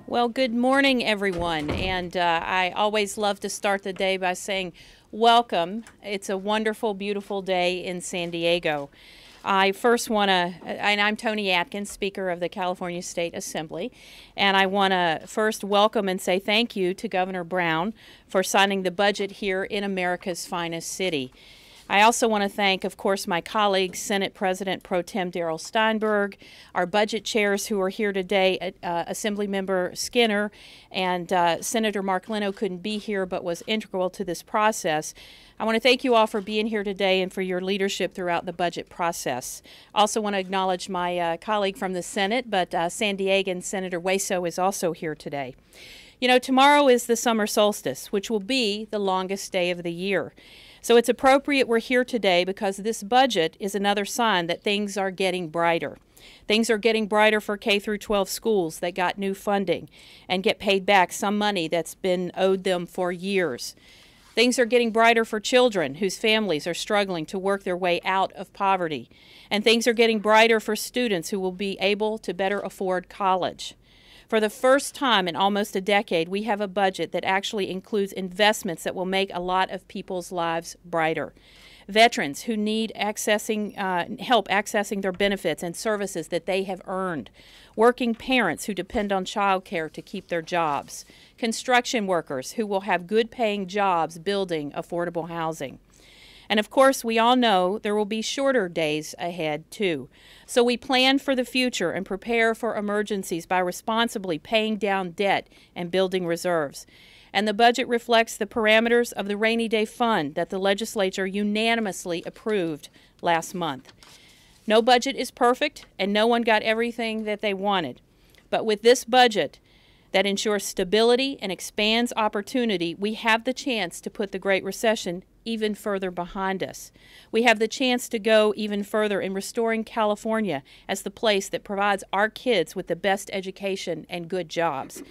Well, good morning, everyone. And I always love to start the day by saying, welcome. It's a wonderful, beautiful day in San Diego. I first want to, and I'm Toni Atkins, Speaker of the California State Assembly, and I want to first welcome and say thank you to Governor Brown for signing the budget here in America's finest city. I also want to thank, of course, my colleagues, Senate President Pro Tem Darrell Steinberg, our budget chairs who are here today, Assemblymember Skinner, and Senator Mark Leno couldn't be here but was integral to this process. I want to thank you all for being here today and for your leadership throughout the budget process. I also want to acknowledge my colleague from the Senate, but San Diegan Senator Hueso is also here today. You know, tomorrow is the summer solstice, which will be the longest day of the year. So it's appropriate we're here today because this budget is another sign that things are getting brighter. Things are getting brighter for K through 12 schools that got new funding and get paid back some money that's been owed them for years. Things are getting brighter for children whose families are struggling to work their way out of poverty. And things are getting brighter for students who will be able to better afford college. For the first time in almost a decade, we have a budget that actually includes investments that will make a lot of people's lives brighter. Veterans who need help accessing their benefits and services that they have earned. Working parents who depend on child care to keep their jobs. Construction workers who will have good-paying jobs building affordable housing. And of course, we all know there will be shorter days ahead, too. So we plan for the future and prepare for emergencies by responsibly paying down debt and building reserves. And the budget reflects the parameters of the Rainy Day Fund that the legislature unanimously approved last month. No budget is perfect, and no one got everything that they wanted. But with this budget that ensures stability and expands opportunity, we have the chance to put the Great Recession even further behind us. We have the chance to go even further in restoring California as the place that provides our kids with the best education and good jobs.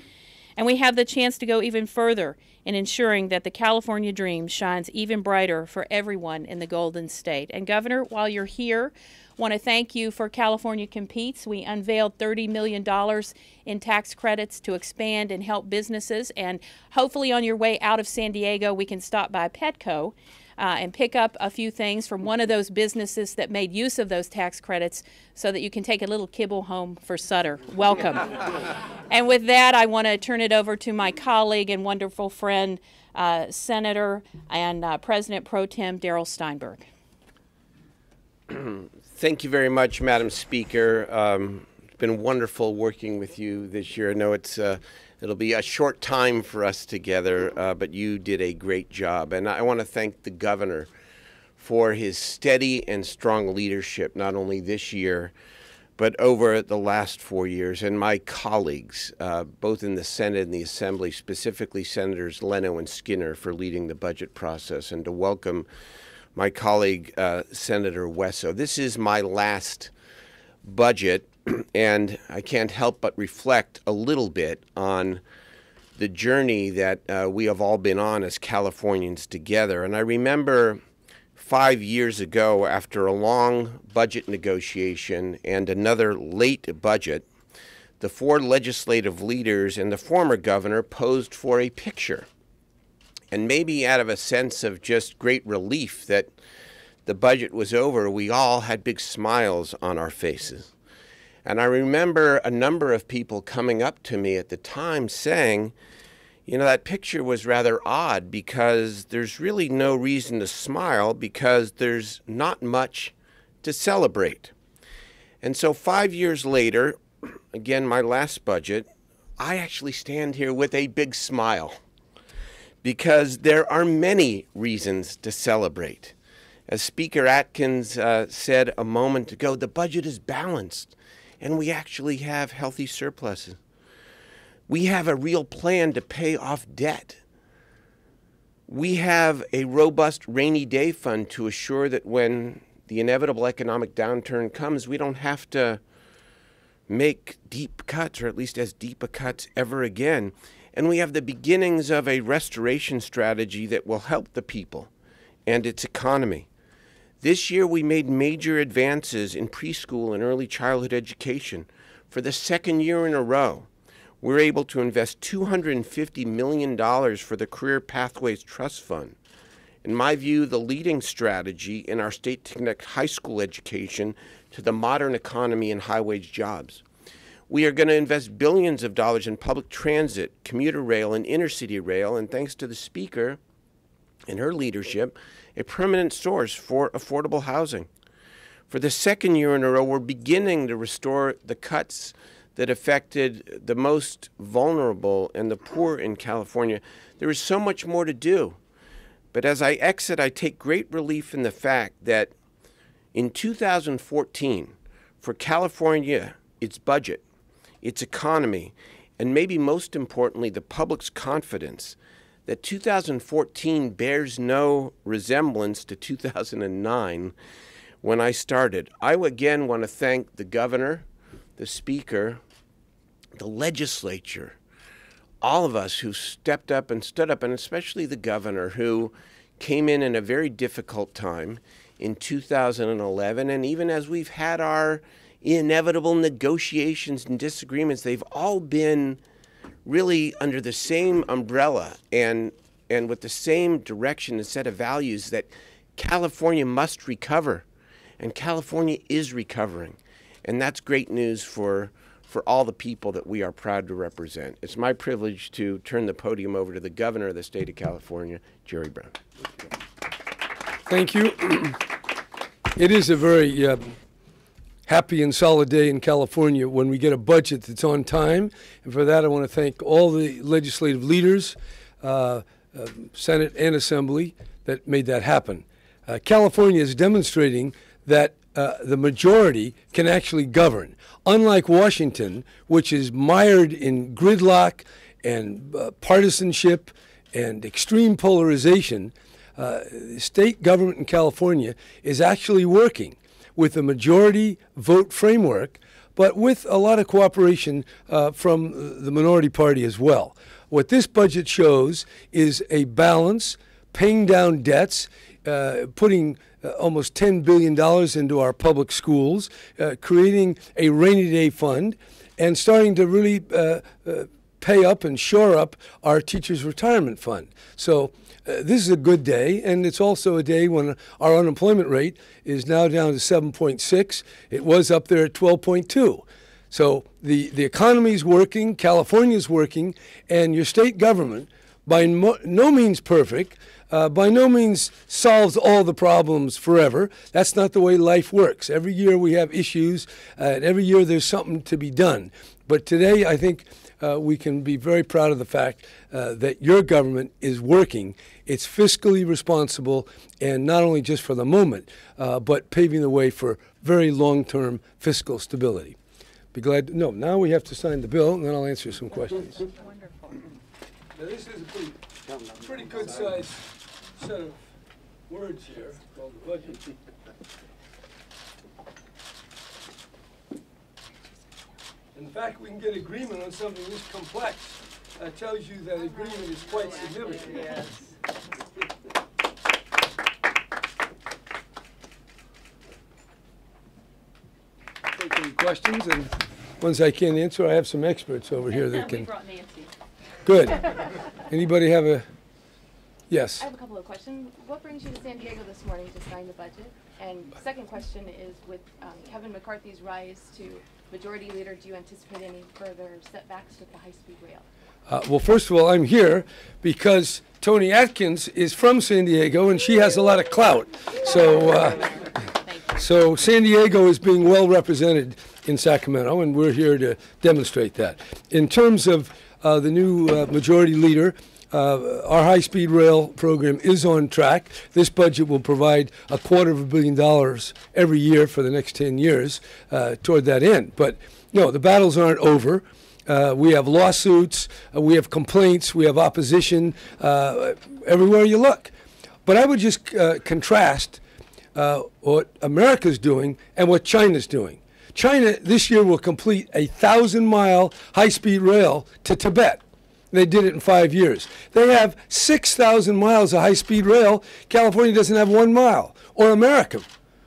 And we have the chance to go even further in ensuring that the California dream shines even brighter for everyone in the Golden State. And Governor, while you're here, I want to thank you for California Competes. We unveiled $30 million in tax credits to expand and help businesses. And hopefully on your way out of San Diego, we can stop by Petco and pick up a few things from one of those businesses that made use of those tax credits so that you can take a little kibble home for Sutter. Welcome. And with that, I want to turn it over to my colleague and wonderful friend, Senator and President Pro Tem Darrell Steinberg. Thank you very much, Madam Speaker. It's been wonderful working with you this year. I know it'll be a short time for us together, but you did a great job. And I want to thank the governor for his steady and strong leadership, not only this year, but over the last 4 years, and my colleagues, both in the Senate and the Assembly, specifically Senators Leno and Skinner, for leading the budget process, and to welcome my colleague, Senator Hueso. This is my last budget, and I can't help but reflect a little bit on the journey that we have all been on as Californians together. And I remember 5 years ago, after a long budget negotiation and another late budget, the four legislative leaders and the former governor posed for a picture. And maybe out of a sense of just great relief that the budget was over, we all had big smiles on our faces. And I remember a number of people coming up to me at the time saying, you know, that picture was rather odd because there's really no reason to smile because there's not much to celebrate. And so 5 years later, again, my last budget, I actually stand here with a big smile, because there are many reasons to celebrate. As Speaker Atkins said a moment ago, the budget is balanced, and we actually have healthy surpluses. We have a real plan to pay off debt. We have a robust rainy day fund to assure that when the inevitable economic downturn comes, we don't have to make deep cuts, or at least as deep a cuts ever again. And we have the beginnings of a restoration strategy that will help the people and its economy. This year, we made major advances in preschool and early childhood education for the second year in a row. we're able to invest $250 million for the Career Pathways Trust Fund. In my view, the leading strategy in our state to connect high school education to the modern economy and high-wage jobs. We are going to invest billions of dollars in public transit, commuter rail, and intercity rail, and thanks to the Speaker and her leadership, a permanent source for affordable housing. For the second year in a row, we're beginning to restore the cuts that affected the most vulnerable and the poor in California. There is so much more to do. But as I exit, I take great relief in the fact that in 2014, for California, its budget, its economy, and maybe most importantly, the public's confidence, that 2014 bears no resemblance to 2009 when I started. I again want to thank the governor, the Speaker, the legislature, all of us who stepped up and stood up, and especially the governor, who came in a very difficult time in 2011. And even as we've had our inevitable negotiations and disagreements, they've all been really under the same umbrella and with the same direction and set of values that California must recover. And California is recovering. And that's great news for all the people that we are proud to represent. It's my privilege to turn the podium over to the governor of the state of California, Jerry Brown. Thank you. It is a very happy and solid day in California when we get a budget that's on time. And for that, I want to thank all the legislative leaders, Senate and Assembly, that made that happen. California is demonstrating that the majority can actually govern. Unlike Washington, which is mired in gridlock and partisanship and extreme polarization, the state government in California is actually working with a majority vote framework, but with a lot of cooperation from the minority party as well. What this budget shows is a balance, paying down debts, putting almost $10 billion into our public schools, creating a rainy day fund, and starting to really pay up and shore up our teachers' retirement fund. So this is a good day, and it's also a day when our unemployment rate is now down to 7.6. It was up there at 12.2. So the economy is working, California is working, and your state government, by no means perfect, by no means solves all the problems forever. That's not the way life works. Every year we have issues, and every year there's something to be done. But today I think we can be very proud of the fact that your government is working. It's fiscally responsible, and not only just for the moment, but paving the way for very long-term fiscal stability. Be glad to, no, now we have to sign the bill, and then I'll answer some questions. Wonderful. Now this is a pretty good size set of words here called the budget. In fact, we can get agreement on something this complex. That tells you that agreement is quite significant. Yes. Take any questions, and ones I can't answer, I have some experts over here that We can. brought Nancy. Good. Anybody have a? Yes. I have a couple of questions. What brings you to San Diego this morning to sign the budget? And second question is, with Kevin McCarthy's rise to majority leader, do you anticipate any further setbacks with the high-speed rail? Well, first of all, I'm here because Tony Atkins is from San Diego, and she has a lot of clout. So San Diego is being well represented in Sacramento, and we're here to demonstrate that. In terms of the new majority leader, our high-speed rail program is on track. This budget will provide $250 million every year for the next 10 years toward that end. But no, the battles aren't over. We have lawsuits, we have complaints, we have opposition everywhere you look. But I would just contrast what America's doing and what China's doing. China this year will complete a 1,000-mile high-speed rail to Tibet. They did it in 5 years. They have 6,000 miles of high-speed rail. California doesn't have 1 mile, or America,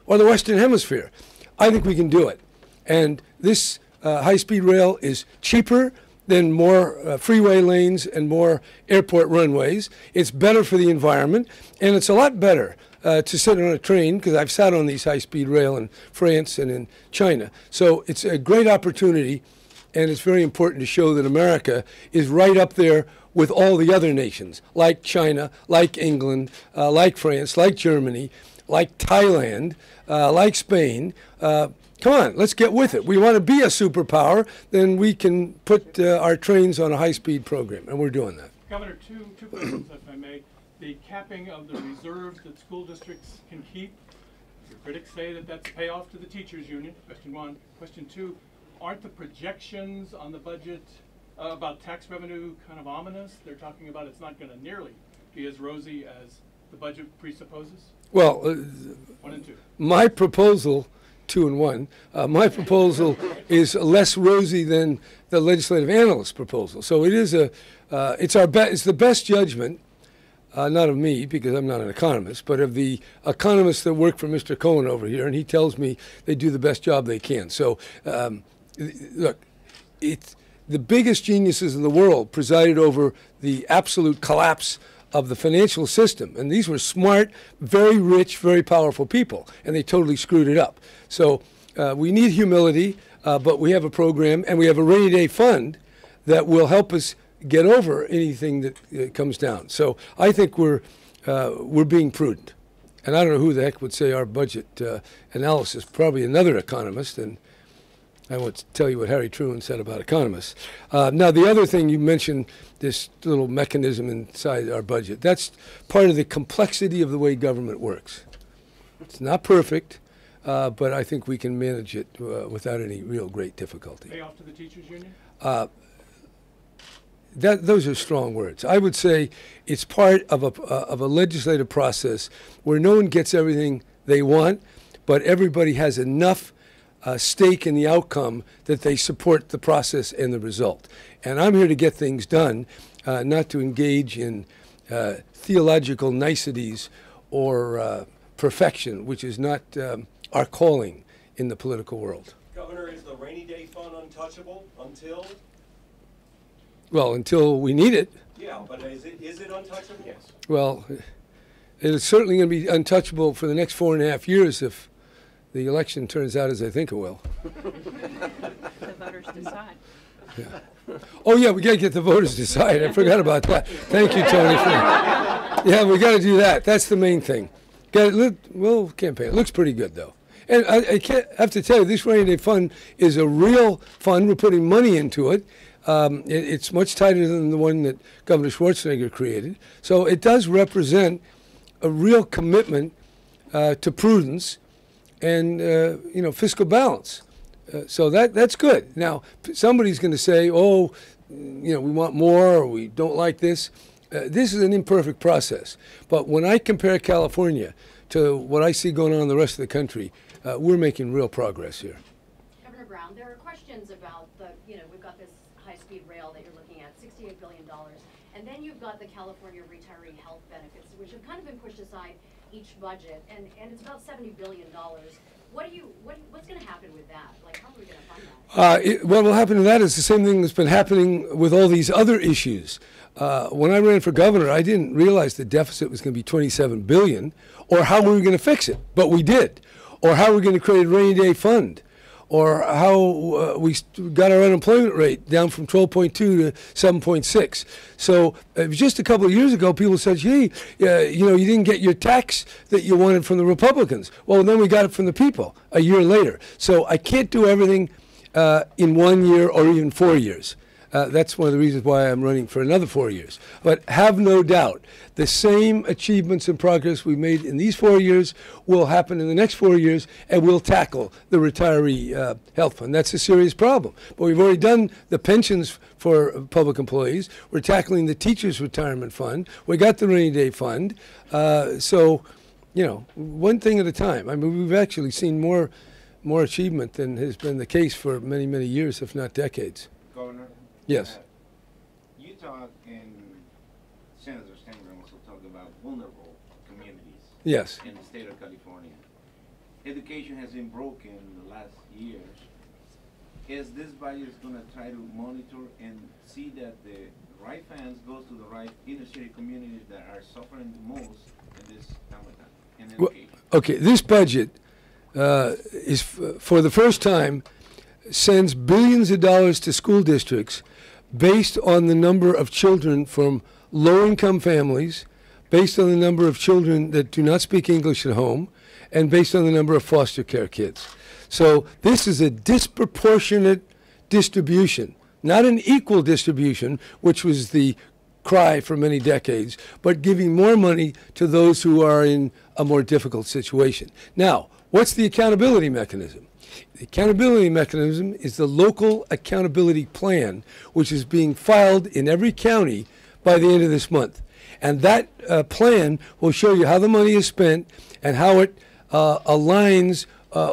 or the Western Hemisphere. I think we can do it. And this high-speed rail is cheaper than more freeway lanes and more airport runways. It's better for the environment, and it's a lot better to sit on a train, because I've sat on these high-speed rail in France and in China. So it's a great opportunity, and it's very important to show that America is right up there with all the other nations, like China, like England, like France, like Germany, like Thailand, like Spain. Come on, let's get with it. We want to be a superpower, then we can put our trains on a high-speed program, and we're doing that. Governor, two questions, if I may. The capping of the reserves that school districts can keep, your critics say that that's a payoff to the teachers union, question one. Question two, aren't the projections on the budget about tax revenue kind of ominous? They're talking about it's not going to nearly be as rosy as the budget presupposes? Well, 1 and 2. my proposal, 2 and 1, my proposal is less rosy than the legislative analyst's proposal. So it is it's the best judgment, not of me, because I'm not an economist, but of the economists that work for Mr. Cohen over here, and he tells me they do the best job they can. So look, it's the biggest geniuses in the world presided over the absolute collapse of the financial system. And these were smart, very rich, very powerful people, and they totally screwed it up. So we need humility, but we have a program, and we have a rainy day fund that will help us get over anything that comes down. So I think we're being prudent. And I don't know who the heck would say our budget analysis, probably another economist, and I won't tell you what Harry Truman said about economists. Now, the other thing you mentioned, this little mechanism inside our budget, that's part of the complexity of the way government works. It's not perfect, but I think we can manage it without any real great difficulty. Payoff to the teachers union? Those are strong words. I would say it's part of a legislative process where no one gets everything they want, but everybody has enough stake in the outcome that they support the process and the result. And I'm here to get things done, not to engage in theological niceties or perfection, which is not our calling in the political world. Governor, is the rainy day fund untouchable until? Well, until we need it. Yeah, but is it untouchable? Yes. Well, it is certainly going to be untouchable for the next 4.5 years if the election turns out as I think it will. The voters decide. Yeah. Oh, yeah, we got to get the voters to decide. I forgot about that. Thank you, Tony. Yeah, we got to do that. That's the main thing. Well, campaign. It looks pretty good, though. And I have to tell you, this rainy day fund is a real fund. We're putting money into it. It's much tighter than the one that Governor Schwarzenegger created. So it does represent a real commitment to prudence and fiscal balance. So that's good. Now, somebody's going to say, oh, we want more, or we don't like this. This is an imperfect process. But when I compare California to what I see going on in the rest of the country, we're making real progress here. Governor Brown, there are questions about we've got this high-speed rail that you're looking at, $68 billion, and then you've got the California retiree health benefits, which have kind of been pushed aside each budget, and it's about $70 billion. What's going to happen with that? Like, how are we going to fund that? What will happen to that is the same thing that's been happening with all these other issues. When I ran for governor, I didn't realize the deficit was going to be $27 billion, or how we were going to fix it, but we did. Or how we're going to create a rainy day fund, or how we got our unemployment rate down from 12.2 to 7.6. So just a couple of years ago, people said, gee, you didn't get your tax that you wanted from the Republicans. Well, then we got it from the people a year later. So I can't do everything in 1 year or even 4 years. That's one of the reasons why I'm running for another 4 years. But have no doubt, the same achievements and progress we made in these 4 years will happen in the next 4 years, and we'll tackle the retiree health fund. That's a serious problem. But we've already done the pensions for public employees. We're tackling the teachers' retirement fund. We got the rainy day fund. So, one thing at a time. I mean, we've actually seen more achievement than has been the case for many, many years, if not decades. Governor? Yes. You talk in Senator Stenger also talk about vulnerable communities. Yes. In the state of California. Education has been broken in the last years. is this budget is gonna try to monitor and see that the right funds goes to the right inner city communities that are suffering the most in this time of time, in Well, education? okay, this budget is for the first time sends billions of dollars to school districts based on the number of children from low-income families, based on the number of children that do not speak English at home, and based on the number of foster care kids. So this is a disproportionate distribution, not an equal distribution, which was the cry for many decades, but giving more money to those who are in a more difficult situation. Now, what's the accountability mechanism? The accountability mechanism is the local accountability plan, which is being filed in every county by the end of this month. And that plan will show you how the money is spent and how it aligns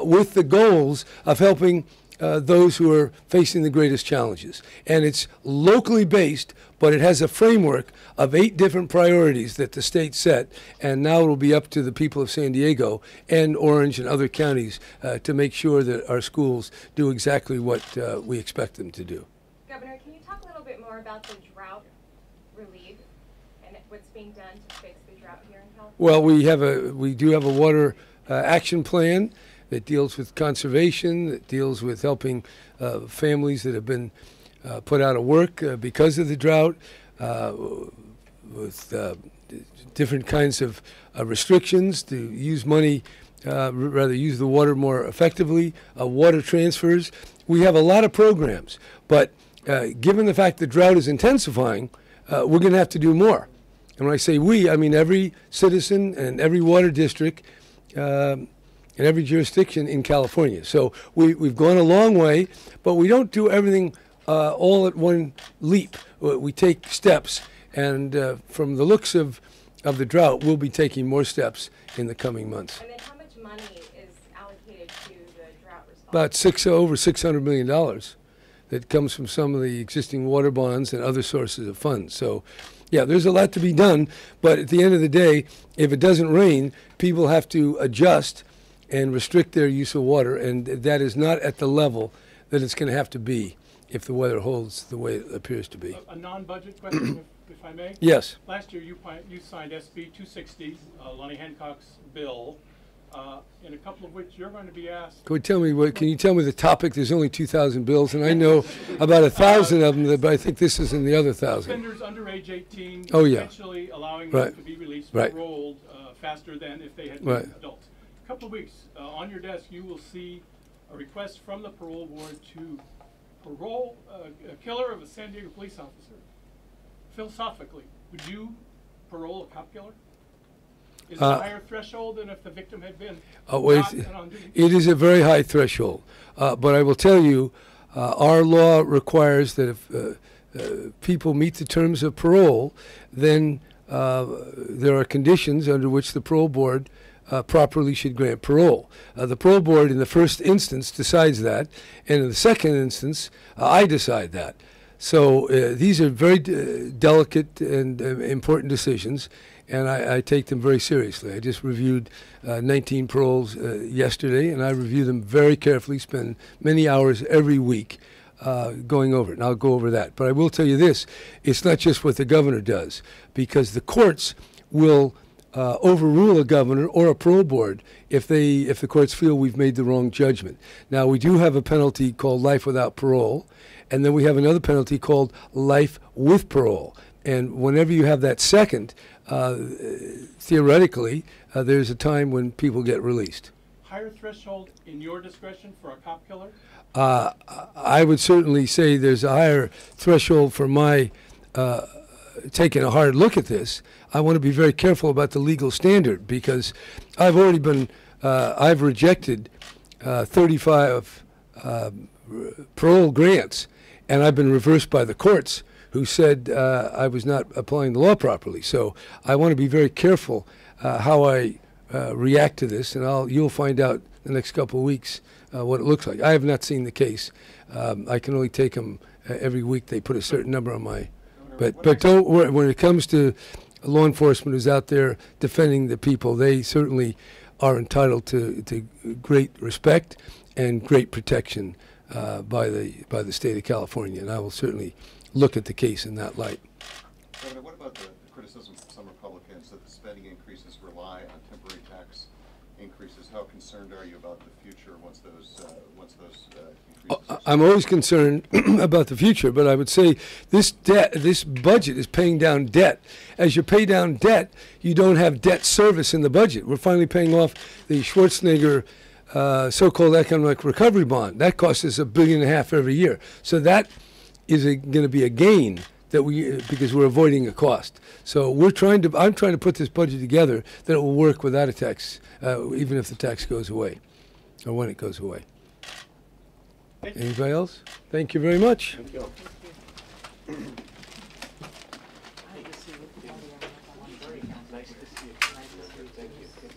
with the goals of helping those who are facing the greatest challenges. And it's locally based, but it has a framework of 8 different priorities that the state set, and now it will be up to the people of San Diego and Orange and other counties to make sure that our schools do exactly what we expect them to do. Governor, can you talk a little bit more about the drought relief and what's being done to fix the drought here in California? Well, we do have a water action plan that deals with conservation, that deals with helping families that have been put out of work because of the drought, with different kinds of restrictions to use money, rather use the water more effectively, water transfers. We have a lot of programs, but given the fact that drought is intensifying, we're going to have to do more. And when I say we, I mean every citizen and every water district in every jurisdiction in California. So we've gone a long way, but we don't do everything all at one leap. We take steps, and from the looks of the drought, we'll be taking more steps in the coming months. And then how much money is allocated to the drought response? About over $600 million that comes from some of the existing water bonds and other sources of funds. So, yeah, there's a lot to be done, but at the end of the day, if it doesn't rain, people have to adjust and restrict their use of water, and that is not at the level that it's going to have to be if the weather holds the way it appears to be. A non-budget question, if I may? Yes. Last year, you signed SB 260, Lonnie Hancock's bill, in a couple of which you're going to be asked. Can you tell me the topic? There's only 2,000 bills, and I know about 1,000 of them, but I think this is in the other 1,000. Offenders under age 18, Oh, yeah. potentially allowing them Right. to be released, Right. paroled faster than if they had Right. been adults. A couple of weeks, on your desk, you will see a request from the parole board to parole a killer of a San Diego police officer. Philosophically, would you parole a cop killer? Is it a higher threshold than if the victim had been not and on duty? It is a very high threshold, but I will tell you, our law requires that if people meet the terms of parole, then there are conditions under which the parole board properly should grant parole. The parole board in the first instance decides that, and in the second instance, I decide that. So these are very delicate and important decisions, and I take them very seriously. I just reviewed 19 paroles yesterday, and I review them very carefully, spend many hours every week going over it, and I'll go over that. But I will tell you this, it's not just what the governor does, because the courts will overrule a governor or a parole board if the courts feel we've made the wrong judgment. Now, we do have a penalty called life without parole, and then we have another penalty called life with parole. And whenever you have that second, theoretically, there's a time when people get released. Higher threshold in your discretion for a cop killer? I would certainly say there's a higher threshold for my taking a hard look at this. I want to be very careful about the legal standard, because I've already been, I've rejected 35 parole grants, and I've been reversed by the courts, who said I was not applying the law properly. So I want to be very careful how I react to this, and you'll find out in the next couple of weeks what it looks like. I have not seen the case. I can only take them every week. They put a certain number on my, but don't worry, when it comes to law enforcement who's out there defending the people, they certainly are entitled to great respect and great protection by the state of California, and I will certainly look at the case in that light. Governor, what about the criticism from some Republicans that the spending increases rely on temporary tax increases? How concerned are you about the future once those increases? I'm always concerned about the future, but I would say this budget is paying down debt. As you pay down debt, you don't have debt service in the budget. We're finally paying off the Schwarzenegger so-called economic recovery bond. That costs us $1.5 billion every year. So that is going to be a gain that because we're avoiding a cost. So I'm trying to put this budget together that it will work without a tax, even if the tax goes away, or when it goes away. Anybody else? Thank you very much. Thank you.